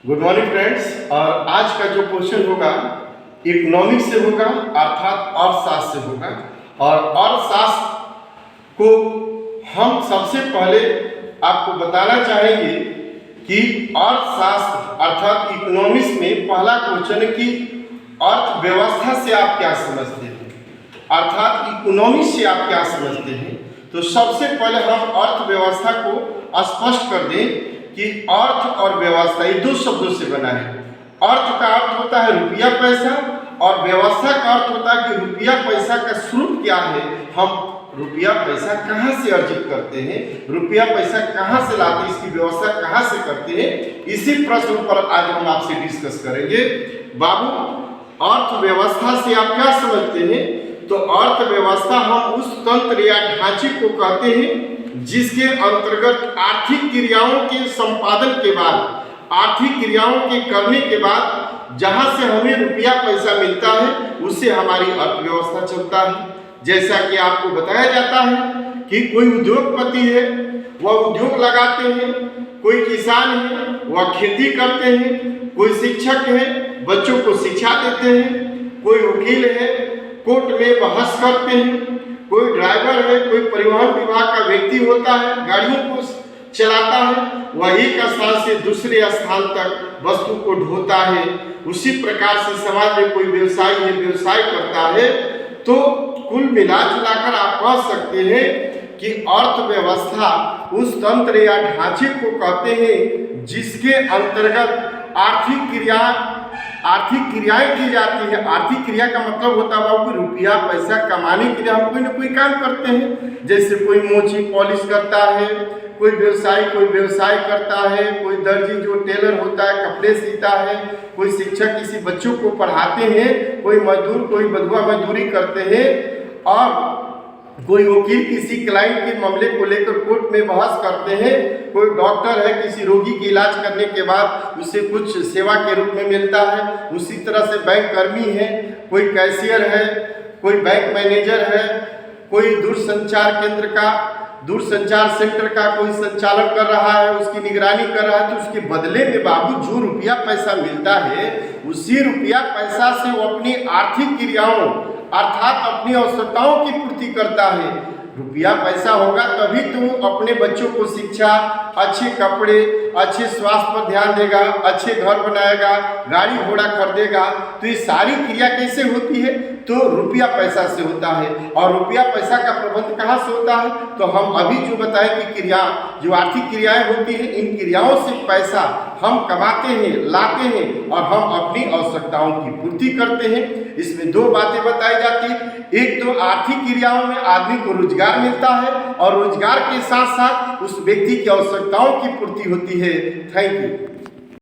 Good morning friends. और आज का जो क्वेश्चन होगा इकोनॉमिक्स से होगा, अर्थात अर्थशास्त्र से होगा। और अर्थशास्त्र को हम सबसे पहले आपको बताना चाहेंगे कि अर्थशास्त्र अर्थात इकोनॉमिक्स में पहला क्वेश्चन है कि अर्थव्यवस्था से आप क्या समझते हैं, अर्थात इकोनॉमिक्स से आप क्या समझते हैं। तो सबसे पहले हम अर्थव्यवस्था को स्पष्ट कर दें कि अर्थ और व्यवस्था ये दो शब्दों से बना है। अर्थ का अर्थ होता है रुपया पैसा और व्यवस्था का अर्थ होता है कि रुपया पैसा का स्रोत क्या है, हम रुपया पैसा कहाँ से अर्जित करते हैं, रुपया पैसा कहाँ से लाते हैं, इसकी व्यवस्था कहाँ से करते हैं। इसी प्रश्न पर आज हम आपसे डिस्कस करेंगे। बाबू, अर्थव्यवस्था से आप क्या समझते हैं? तो अर्थव्यवस्था हम उस तंत्र या ढांचे को कहते हैं जिसके अंतर्गत आर्थिक क्रियाओं के संपादन के बाद, आर्थिक क्रियाओं के करने के बाद जहां से हमें रुपया पैसा मिलता है उससे हमारी अर्थव्यवस्था चलता है। जैसा कि आपको बताया जाता है कि कोई उद्योगपति है वह उद्योग लगाते हैं, कोई किसान है वह खेती करते हैं, कोई शिक्षक है बच्चों को शिक्षा देते हैं, कोई वकील है कोर्ट में बहस करते हैं, कोई ड्राइवर है, कोई परिवहन विभाग का व्यक्ति होता है गाड़ियों को चलाता है, वह एक स्थान से दूसरे स्थान तक वस्तु को ढोता है। उसी प्रकार से समाज में कोई व्यवसायी है व्यवसाय करता है। तो कुल मिला जुलाकर आप कह सकते हैं कि अर्थव्यवस्था उस तंत्र या ढांचे को कहते हैं जिसके अंतर्गत आर्थिक क्रियाएं की जाती है। आर्थिक क्रिया का मतलब होता है बाबू रुपया पैसा कमाने के लिए हम कोई ना कोई काम करते हैं। जैसे कोई मोची पॉलिश करता है, कोई व्यवसाय करता है, कोई दर्जी जो टेलर होता है कपड़े सीता है, कोई शिक्षक किसी बच्चों को पढ़ाते हैं, कोई मजदूर कोई बंधुआ मजदूरी करते हैं, और कोई वकील किसी क्लाइंट के मामले को लेकर कोर्ट में बहस करते हैं, कोई डॉक्टर है किसी रोगी की इलाज करने के बाद उसे कुछ सेवा के रूप में मिलता है। उसी तरह से बैंक कर्मी है, कोई कैशियर है, कोई बैंक मैनेजर है, कोई दूरसंचार सेंटर का कोई संचालन कर रहा है, उसकी निगरानी कर रहा है। तो उसके बदले में बाबू जो रुपया पैसा मिलता है उसी रुपया पैसा से वो अपनी आर्थिक क्रियाओं अर्थात अपनी आवश्यकताओं की पूर्ति करता है। रुपया पैसा होगा तभी तो अपने बच्चों को शिक्षा, अच्छे कपड़े, अच्छे स्वास्थ्य पर ध्यान देगा, अच्छे घर बनाएगा, गाड़ी घोड़ा खरीदेगा। तो ये सारी क्रिया कैसे होती है? तो रुपया पैसा से होता है। और रुपया पैसा का प्रबंध कहाँ से होता है? तो हम अभी जो बताएं कि क्रिया जो आर्थिक क्रियाएं होती हैं, इन क्रियाओं से पैसा हम कमाते हैं, लाते हैं और हम अपनी आवश्यकताओं की पूर्ति करते हैं। इसमें दो बातें बताई जाती हैं। एक तो आर्थिक क्रियाओं में आदमी को रोजगार मिलता है और रोजगार के साथ साथ उस व्यक्ति की आवश्यकताओं की पूर्ति होती है। Thank you.